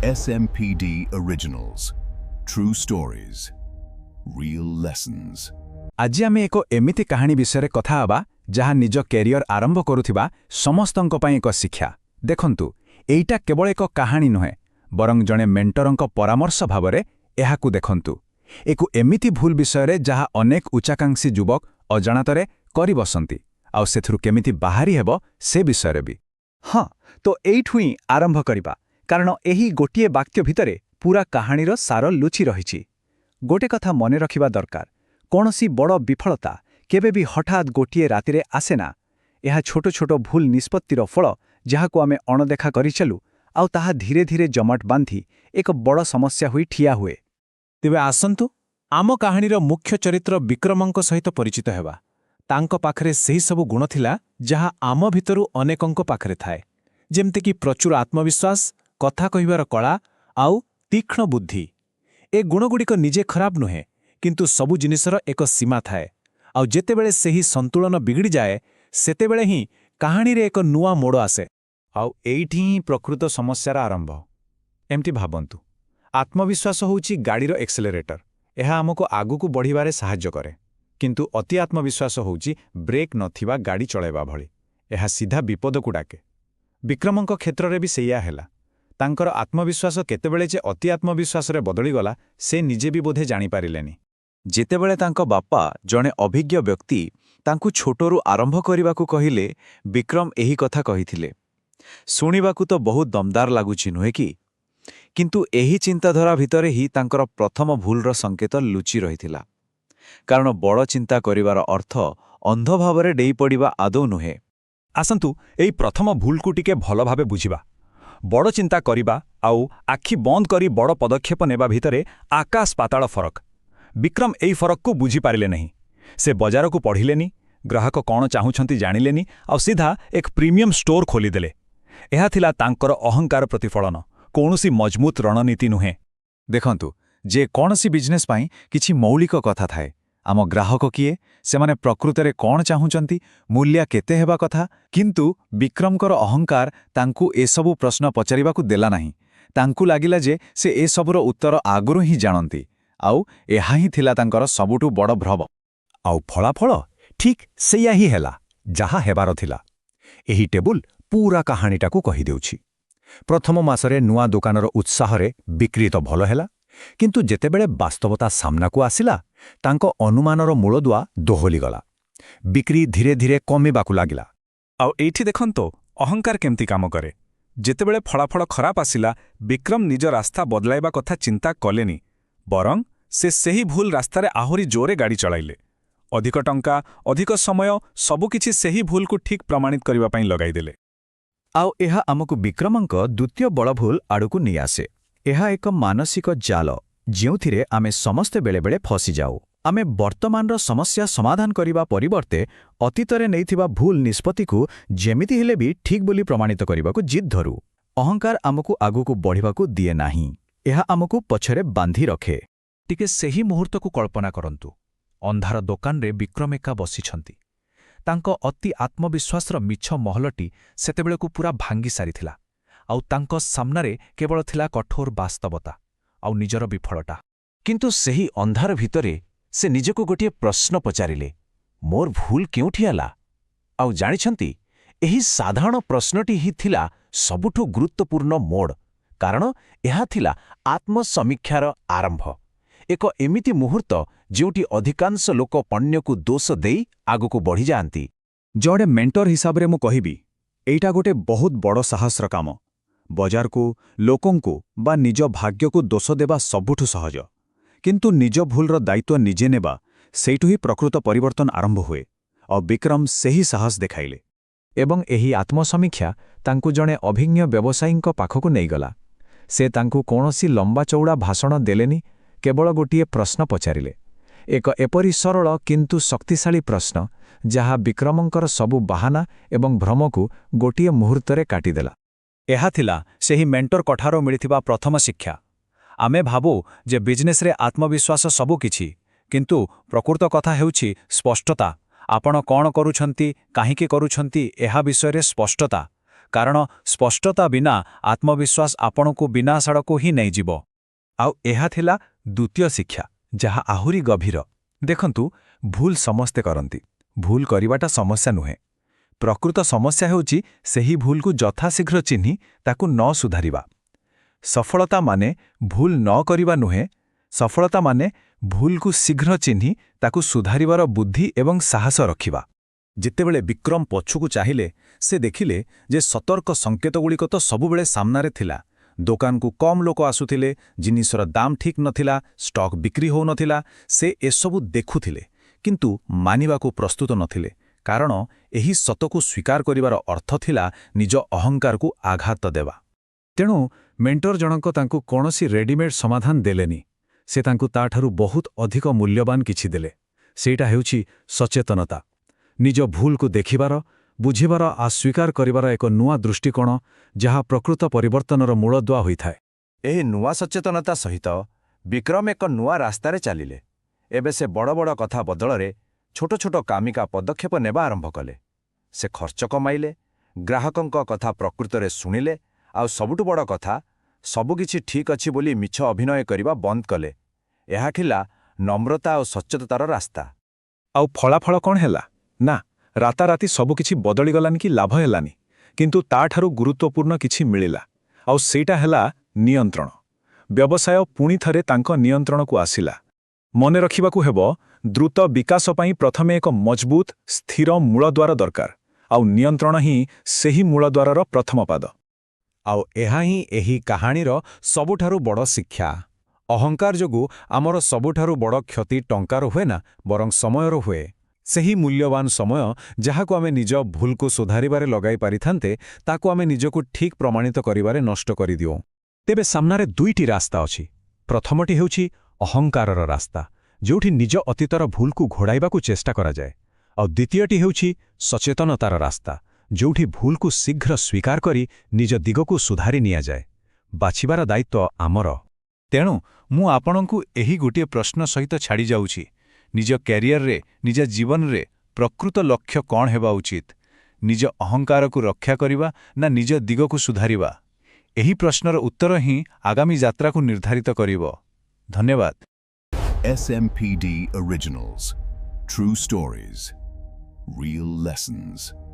SMPD Originals. True stories. Real lessons. ଆଜି ଆମେ ଏକ ଏମିତି କାହାଣୀ ବିଷୟରେ କଥା ହେବା ଯାହା ନିଜ କ୍ୟାରିୟର ଆରମ୍ଭ କରୁଥିବା ସମସ୍ତଙ୍କ ପାଇଁ ଏକ ଶିକ୍ଷା। ଦେଖନ୍ତୁ, ଏଇଟା କେବଳ ଏକ କାହାଣୀ ନୁହେଁ, ବରଂ ଜଣେ ମେଣ୍ଟରଙ୍କ ପରାମର୍ଶ ଭାବରେ ଏହାକୁ ଦେଖନ୍ତୁ। ଏକ ଏମିତି ଭୁଲ ବିଷୟରେ ଯାହା ଅନେକ ଉଚ୍ଚାକାଂକ୍ଷୀ ଯୁବକ ଅଜାଣତରେ କରିବସନ୍ତି, ଆଉ ସେଥିରୁ କେମିତି ବାହାରି ହେବ ସେ ବିଷୟରେ ବି। ହଁ, ତ ଏଇଠୁ ହିଁ ଆରମ୍ଭ କରିବା, କାରଣ ଏହି ଗୋଟିଏ ବାକ୍ୟ ଭିତରେ ପୂରା କାହାଣୀର ସାର ଲୁଚି ରହିଛି। ଗୋଟେ କଥା ମନେ ରଖିବା ଦରକାର, କୌଣସି ବଡ଼ ବିଫଳତା କେବେ ବି ହଠାତ୍ ଗୋଟିଏ ରାତିରେ ଆସେ ନା। ଏହା ଛୋଟ ଛୋଟ ଭୁଲ ନିଷ୍ପତ୍ତିର ଫଳ, ଯାହାକୁ ଆମେ ଅଣଦେଖା କରିଚାଲୁ, ଆଉ ତାହା ଧୀରେ ଧୀରେ ଜମାଟ ବାନ୍ଧି ଏକ ବଡ଼ ସମସ୍ୟା ହୋଇ ଠିଆ ହୁଏ। ତେବେ ଆସନ୍ତୁ, ଆମ କାହାଣୀର ମୁଖ୍ୟ ଚରିତ୍ର ବିକ୍ରମଙ୍କ ସହିତ ପରିଚିତ ହେବା। ତାଙ୍କ ପାଖରେ ସେହି ସବୁ ଗୁଣ ଥିଲା ଯାହା ଆମ ଭିତରୁ ଅନେକଙ୍କ ପାଖରେ ଥାଏ, ଯେମିତିକି ପ୍ରଚୁର ଆତ୍ମବିଶ୍ୱାସ, କଥା କହିବାର କଳା ଆଉ ତୀକ୍ଷ୍ଣ ବୁଦ୍ଧି। ଏ ଗୁଣଗୁଡ଼ିକ ନିଜେ ଖରାପ ନୁହେଁ, କିନ୍ତୁ ସବୁ ଜିନିଷର ଏକ ସୀମା ଥାଏ, ଆଉ ଯେତେବେଳେ ସେହି ସନ୍ତୁଳନ ବିଗିଡ଼ିଯାଏ, ସେତେବେଳେ ହିଁ କାହାଣୀରେ ଏକ ନୂଆ ମୋଡ଼ ଆସେ। ଆଉ ଏଇଠି ହିଁ ପ୍ରକୃତ ସମସ୍ୟାର ଆରମ୍ଭ। ଏମିତି ଭାବନ୍ତୁ, ଆତ୍ମବିଶ୍ୱାସ ହେଉଛି ଗାଡ଼ିର ଏକ୍ସେଲରେଟର। ଏହା ଆମକୁ ଆଗକୁ ବଢ଼ିବାରେ ସାହାଯ୍ୟ କରେ। କିନ୍ତୁ ଅତି ଆତ୍ମବିଶ୍ୱାସ ହେଉଛି ବ୍ରେକ୍ ନଥିବା ଗାଡ଼ି ଚଳାଇବା ଭଳି। ଏହା ସିଧା ବିପଦକୁ ଡାକେ। ବିକ୍ରମଙ୍କ କ୍ଷେତ୍ରରେ ବି ସେଇଆ ହେଲା। ତାଙ୍କର ଆତ୍ମବିଶ୍ୱାସ କେତେବେଳେ ଯେ ଅତି ଆତ୍ମବିଶ୍ୱାସରେ ବଦଳିଗଲା, ସେ ନିଜେ ବି ବୋଧେ ଜାଣିପାରିଲେନି। ଯେତେବେଳେ ତାଙ୍କ ବାପା, ଜଣେ ଅଭିଜ୍ଞ ବ୍ୟକ୍ତି, ତାଙ୍କୁ ଛୋଟରୁ ଆରମ୍ଭ କରିବାକୁ କହିଲେ, ବିକ୍ରମ ଏହି କଥା କହିଥିଲେ, ଶୁଣିବାକୁ ତ ବହୁତ ଦମଦାର ଲାଗୁଛି, ନୁହେଁ କି? କିନ୍ତୁ ଏହି ଚିନ୍ତାଧାରା ଭିତରେ ହିଁ ତାଙ୍କର ପ୍ରଥମ ଭୁଲର ସଙ୍କେତ ଲୁଚି ରହିଥିଲା। କାରଣ ବଡ଼ ଚିନ୍ତା କରିବାର ଅର୍ଥ ଅନ୍ଧ ଭାବରେ ଡେଇପଡ଼ିବା ଆଦୌ ନୁହେଁ। ଆସନ୍ତୁ, ଏଇ ପ୍ରଥମ ଭୁଲକୁ ଟିକେ ଭଲ ଭାବେ ବୁଝିବା। ବଡ଼ ଚିନ୍ତା କରିବା ଆଉ ଆଖି ବନ୍ଦ କରି ବଡ଼ ପଦକ୍ଷେପ ନେବା ଭିତରେ ଆକାଶ ପାତାଳ ଫରକ। ବିକ୍ରମ ଏଇ ଫରକକୁ ବୁଝିପାରିଲେ ନାହିଁ। ସେ ବଜାରକୁ ପଢ଼ିଲେନି, ଗ୍ରାହକ କ'ଣ ଚାହୁଁଛନ୍ତି ଜାଣିଲେନି, ଆଉ ସିଧା ଏକ ପ୍ରିମିୟମ୍ ଷ୍ଟୋର ଖୋଲିଦେଲେ। ଏହା ଥିଲା ତାଙ୍କର ଅହଙ୍କାର ପ୍ରତିଫଳନ, କୌଣସି ମଜବୁତ ରଣନୀତି ନୁହେଁ। ଦେଖନ୍ତୁ, ଯେ କୌଣସି ବିଜନେସ୍ ପାଇଁ କିଛି ମୌଳିକ କଥା ଥାଏ। ଆମ ଗ୍ରାହକ କିଏ, ସେମାନେ ପ୍ରକୃତରେ କ'ଣ ଚାହୁଁଛନ୍ତି, ମୂଲ୍ୟ କେତେ ହେବା କଥା। କିନ୍ତୁ ବିକ୍ରମଙ୍କର ଅହଙ୍କାର ତାଙ୍କୁ ଏସବୁ ପ୍ରଶ୍ନ ପଚାରିବାକୁ ଦେଲା ନାହିଁ। ତାଙ୍କୁ ଲାଗିଲା ଯେ ସେ ଏସବୁର ଉତ୍ତର ଆଗରୁ ହିଁ ଜାଣନ୍ତି, ଆଉ ଏହା ହିଁ ଥିଲା ତାଙ୍କର ସବୁଠୁ ବଡ଼ ଭ୍ରମ। ଆଉ ଫଳାଫଳ ଠିକ୍ ସେଇଆ ହିଁ ହେଲା, ଯାହା ହେବାର ଥିଲା। ଏହି ଟେବୁଲ ପୂରା କାହାଣୀଟାକୁ କହିଦେଉଛି। ପ୍ରଥମ ମାସରେ ନୂଆ ଦୋକାନର ଉତ୍ସାହରେ ବିକ୍ରି ତ ଭଲ ହେଲା, କିନ୍ତୁ ଯେତେବେଳେ ବାସ୍ତବତା ସାମ୍ନାକୁ ଆସିଲା, ତାଙ୍କ ଅନୁମାନର ମୂଳଦୁଆ ଦୋହଲିଗଲା। ବିକ୍ରି ଧୀରେ ଧୀରେ କମିବାକୁ ଲାଗିଲା। ଆଉ ଏଇଠି ଦେଖନ୍ତୁ, ଅହଙ୍କାର କେମିତି କାମ କରେ। ଯେତେବେଳେ ଫଳାଫଳ ଖରାପ ଆସିଲା, ବିକ୍ରମ ନିଜ ରାସ୍ତା ବଦଳାଇବା କଥା ଚିନ୍ତା କଲେନି, ବରଂ ସେ ସେହି ଭୁଲ ରାସ୍ତାରେ ଆହୁରି ଜୋରେ ଗାଡ଼ି ଚଳାଇଲେ। ଅଧିକ ଟଙ୍କା, ଅଧିକ ସମୟ, ସବୁକିଛି ସେହି ଭୁଲକୁ ଠିକ୍ ପ୍ରମାଣିତ କରିବା ପାଇଁ ଲଗାଇଦେଲେ। ଆଉ ଏହା ଆମକୁ ବିକ୍ରମଙ୍କ ଦ୍ୱିତୀୟ ବଡ଼ ଭୁଲ ଆଡ଼କୁ ନେଇଆସେ। ଏହା ଏକ ମାନସିକ ଜାଲ, ଯେଉଁଥିରେ ଆମେ ସମସ୍ତେ ବେଳେବେଳେ ଫସିଯାଉ। ଆମେ ବର୍ତ୍ତମାନର ସମସ୍ୟା ସମାଧାନ କରିବା ପରିବର୍ତ୍ତେ ଅତୀତରେ ନେଇଥିବା ଭୁଲ ନିଷ୍ପତ୍ତିକୁ ଯେମିତି ହେଲେ ବି ଠିକ୍ ବୋଲି ପ୍ରମାଣିତ କରିବାକୁ ଜିଦ୍ ଧରୁ। ଅହଙ୍କାର ଆମକୁ ଆଗକୁ ବଢ଼ିବାକୁ ଦିଏ ନାହିଁ, ଏହା ଆମକୁ ପଛରେ ବାନ୍ଧି ରଖେ। ଟିକେ ସେହି ମୁହୂର୍ତ୍ତକୁ କଳ୍ପନା କରନ୍ତୁ। ଅନ୍ଧାର ଦୋକାନରେ ବିକ୍ରମ ଏକା ବସିଛନ୍ତି। ତାଙ୍କ ଅତି ଆତ୍ମବିଶ୍ୱାସର ମିଛ ମହଲଟି ସେତେବେଳକୁ ପୂରା ଭାଙ୍ଗି ସାରିଥିଲା, ଆଉ ତାଙ୍କ ସାମ୍ନାରେ କେବଳ ଥିଲା କଠୋର ବାସ୍ତବତା ଆଉ ନିଜର ବିଫଳତା। କିନ୍ତୁ ସେହି ଅନ୍ଧାର ଭିତରେ ସେ ନିଜକୁ ଗୋଟିଏ ପ୍ରଶ୍ନ ପଚାରିଲେ, ମୋର ଭୁଲ କେଉଁଠି ହେଲା? ଆଉ ଜାଣିଛନ୍ତି, ଏହି ସାଧାରଣ ପ୍ରଶ୍ନଟି ହିଁ ଥିଲା ସବୁଠୁ ଗୁରୁତ୍ୱପୂର୍ଣ୍ଣ ମୋଡ଼, କାରଣ ଏହା ଥିଲା ଆତ୍ମସମୀକ୍ଷାର ଆରମ୍ଭ। ଏକ ଏମିତି ମୁହୂର୍ତ୍ତ ଯେଉଁଠି ଅଧିକାଂଶ ଲୋକ ପଣ୍ୟକୁ ଦୋଷ ଦେଇ ଆଗକୁ ବଢ଼ିଯାଆନ୍ତି। ଜଣେ ମେଣ୍ଟର ହିସାବରେ ମୁଁ କହିବି, ଏଇଟା ଗୋଟେ ବହୁତ ବଡ଼ ସାହସର କାମ। ବଜାରକୁ, ଲୋକଙ୍କୁ ବା ନିଜ ଭାଗ୍ୟକୁ ଦୋଷ ଦେବା ସବୁଠୁ ସହଜ। କିନ୍ତୁ ନିଜ ଭୁଲର ଦାୟିତ୍ୱ ନିଜେ ନେବା, ସେଇଠୁ ହିଁ ପ୍ରକୃତ ପରିବର୍ତ୍ତନ ଆରମ୍ଭ ହୁଏ। ଆଉ ବିକ୍ରମ ସେହି ସାହସ ଦେଖାଇଲେ। ଏବଂ ଏହି ଆତ୍ମସମୀକ୍ଷା ତାଙ୍କୁ ଜଣେ ଅଭିଜ୍ଞ ବ୍ୟବସାୟୀଙ୍କ ପାଖକୁ ନେଇଗଲା। ସେ ତାଙ୍କୁ କୌଣସି ଲମ୍ବା ଚଉଡ଼ା ଭାଷଣ ଦେଲେନି, କେବଳ ଗୋଟିଏ ପ୍ରଶ୍ନ ପଚାରିଲେ। ଏକ ଏପରି ସରଳ କିନ୍ତୁ ଶକ୍ତିଶାଳୀ ପ୍ରଶ୍ନ, ଯାହା ବିକ୍ରମଙ୍କର ସବୁ ବାହାନା ଏବଂ ଭ୍ରମକୁ ଗୋଟିଏ ମୁହୂର୍ତ୍ତରେ କାଟିଦେଲା। ଏହା ଥିଲା ସେହି ମେଣ୍ଟରଙ୍କଠାରୁ ମିଳିଥିବା ପ୍ରଥମ ଶିକ୍ଷା। ଆମେ ଭାବୁ ଯେ ବିଜନେସରେ ଆତ୍ମବିଶ୍ୱାସ ସବୁ କିଛି, କିନ୍ତୁ ପ୍ରକୃତ କଥା ହେଉଛି ସ୍ପଷ୍ଟତା। ଆପଣ କ'ଣ କରୁଛନ୍ତି, କାହିଁକି କରୁଛନ୍ତି, ଏହା ବିଷୟରେ ସ୍ପଷ୍ଟତା। କାରଣ ସ୍ପଷ୍ଟତା ବିନା ଆତ୍ମବିଶ୍ୱାସ ଆପଣଙ୍କୁ ବିନାଶ ଆଡ଼କୁ ହିଁ ନେଇଯିବ। ଆଉ ଏହା ଥିଲା ଦ୍ୱିତୀୟ ଶିକ୍ଷା, ଯାହା ଆହୁରି ଗଭୀର। ଦେଖନ୍ତୁ, ଭୁଲ ସମସ୍ତେ କରନ୍ତି। ଭୁଲ କରିବାଟା ସମସ୍ୟା ନୁହେଁ। ପ୍ରକୃତ ସମସ୍ୟା ହେଉଛି ସେହି ଭୁଲକୁ ଯଥାଶୀଘ୍ର ଚିହ୍ନି ତାକୁ ନ ସୁଧାରିବା। ସଫଳତା ମାନେ ଭୁଲ ନ କରିବା ନୁହେଁ, ସଫଳତା ମାନେ ଭୁଲକୁ ଶୀଘ୍ର ଚିହ୍ନି ତାକୁ ସୁଧାରିବାର ବୁଦ୍ଧି ଏବଂ ସାହସ ରଖିବା। ଯେତେବେଳେ ବିକ୍ରମ ପଛକୁ ଚାହିଁଲେ, ସେ ଦେଖିଲେ ଯେ ସତର୍କ ସଙ୍କେତଗୁଡ଼ିକ ତ ସବୁବେଳେ ସାମ୍ନାରେ ଥିଲା। ଦୋକାନକୁ କମ୍ ଲୋକ ଆସୁଥିଲେ, ଜିନିଷର ଦାମ ଠିକ୍ ନଥିଲା, ଷ୍ଟକ୍ ବିକ୍ରି ହେଉନଥିଲା। ସେ ଏସବୁ ଦେଖୁଥିଲେ, କିନ୍ତୁ ମାନିବାକୁ ପ୍ରସ୍ତୁତ ନଥିଲେ, କାରଣ ଏହି ସତକୁ ସ୍ୱୀକାର କରିବାର ଅର୍ଥ ଥିଲା ନିଜ ଅହଙ୍କାରକୁ ଆଘାତ ଦେବା। ତେଣୁ ମେଣ୍ଟର ଜଣକ ତାଙ୍କୁ କୌଣସି ରେଡିମେଡ୍ ସମାଧାନ ଦେଲେନି। ସେ ତାଙ୍କୁ ତାଠାରୁ ବହୁତ ଅଧିକ ମୂଲ୍ୟବାନ କିଛି ଦେଲେ। ସେଇଟା ହେଉଛି ସଚେତନତା। ନିଜ ଭୁଲକୁ ଦେଖିବାର, ବୁଝିବାର ଆଉ ସ୍ୱୀକାର କରିବାର ଏକ ନୂଆ ଦୃଷ୍ଟିକୋଣ, ଯାହା ପ୍ରକୃତ ପରିବର୍ତ୍ତନର ମୂଳଦୁଆ ହୋଇଥାଏ। ଏହି ନୂଆ ସଚେତନତା ସହିତ ବିକ୍ରମ ଏକ ନୂଆ ରାସ୍ତାରେ ଚାଲିଲେ। ଏବେ ସେ ବଡ଼ ବଡ଼ କଥା ବଦଳରେ ଛୋଟ ଛୋଟ କାମିକା ପଦକ୍ଷେପ ନେବା ଆରମ୍ଭ କଲେ। ସେ ଖର୍ଚ୍ଚ କମାଇଲେ, ଗ୍ରାହକଙ୍କ କଥା ପ୍ରକୃତରେ ଶୁଣିଲେ, ଆଉ ସବୁଠୁ ବଡ଼ କଥା, ସବୁକିଛି ଠିକ୍ ଅଛି ବୋଲି ମିଛ ଅଭିନୟ କରିବା ବନ୍ଦ କଲେ। ଏହା ଥିଲା ନମ୍ରତା ଆଉ ସଚେତନତାର ରାସ୍ତା। ଆଉ ଫଳାଫଳ କ'ଣ ହେଲା? ନା, ରାତାରାତି ସବୁକିଛି ବଦଳିଗଲାନି କି ଲାଭ ହେଲାନି, କିନ୍ତୁ ତାଠାରୁ ଗୁରୁତ୍ୱପୂର୍ଣ୍ଣ କିଛି ମିଳିଲା। ଆଉ ସେଇଟା ହେଲା ନିୟନ୍ତ୍ରଣ। ବ୍ୟବସାୟ ପୁଣି ଥରେ ତାଙ୍କ ନିୟନ୍ତ୍ରଣକୁ ଆସିଲା। ମନେ ରଖିବାକୁ ହେବ, ଦ୍ରୁତ ବିକାଶ ପାଇଁ ପ୍ରଥମେ ଏକ ମଜବୁତ, ସ୍ଥିର ମୂଳଦ୍ୱାର ଦରକାର, ଆଉ ନିୟନ୍ତ୍ରଣ ହିଁ ସେହି ମୂଳଦ୍ୱାରର ପ୍ରଥମ ପାଦ। ଆଉ ଏହା ହିଁ ଏହି କାହାଣୀର ସବୁଠାରୁ ବଡ଼ ଶିକ୍ଷା। ଅହଙ୍କାର ଯୋଗୁଁ ଆମର ସବୁଠାରୁ ବଡ଼ କ୍ଷତି ଟଙ୍କାର ହୁଏ ନା, ବରଂ ସମୟର ହୁଏ। ସେହି ମୂଲ୍ୟବାନ ସମୟ ଯାହାକୁ ଆମେ ନିଜ ଭୁଲକୁ ସୁଧାରିବାରେ ଲଗାଇ ପାରିଥାନ୍ତେ, ତାକୁ ଆମେ ନିଜକୁ ଠିକ୍ ପ୍ରମାଣିତ କରିବାରେ ନଷ୍ଟ କରିଦିଉ। ତେବେ ସାମ୍ନାରେ ଦୁଇଟି ରାସ୍ତା ଅଛି। ପ୍ରଥମଟି ହେଉଛି ଅହଙ୍କାରର ରାସ୍ତା, ଯେଉଁଠି ନିଜ ଅତୀତର ଭୁଲକୁ ଘୋଡ଼ାଇବାକୁ ଚେଷ୍ଟା କରାଯାଏ। ଆଉ ଦ୍ୱିତୀୟଟି ହେଉଛି ସଚେତନତାର ରାସ୍ତା, ଯେଉଁଠି ଭୁଲକୁ ଶୀଘ୍ର ସ୍ୱୀକାର କରି ନିଜ ଦିଗକୁ ସୁଧାରି ନିଆଯାଏ। ବାଛିବାର ଦାୟିତ୍ୱ ଆମର। ତେଣୁ ମୁଁ ଆପଣଙ୍କୁ ଏହି ଗୋଟିଏ ପ୍ରଶ୍ନ ସହିତ ଛାଡ଼ି ଯାଉଛି। ନିଜ କ୍ୟାରିୟରରେ, ନିଜ ଜୀବନରେ ପ୍ରକୃତ ଲକ୍ଷ୍ୟ କ'ଣ ହେବା ଉଚିତ? ନିଜ ଅହଙ୍କାରକୁ ରକ୍ଷା କରିବା ନା ନିଜ ଦିଗକୁ ସୁଧାରିବା? ଏହି ପ୍ରଶ୍ନର ଉତ୍ତର ହିଁ ଆଗାମୀ ଯାତ୍ରାକୁ ନିର୍ଦ୍ଧାରିତ କରିବ। ଧନ୍ୟବାଦ। SMPD Originals. True stories. Real lessons.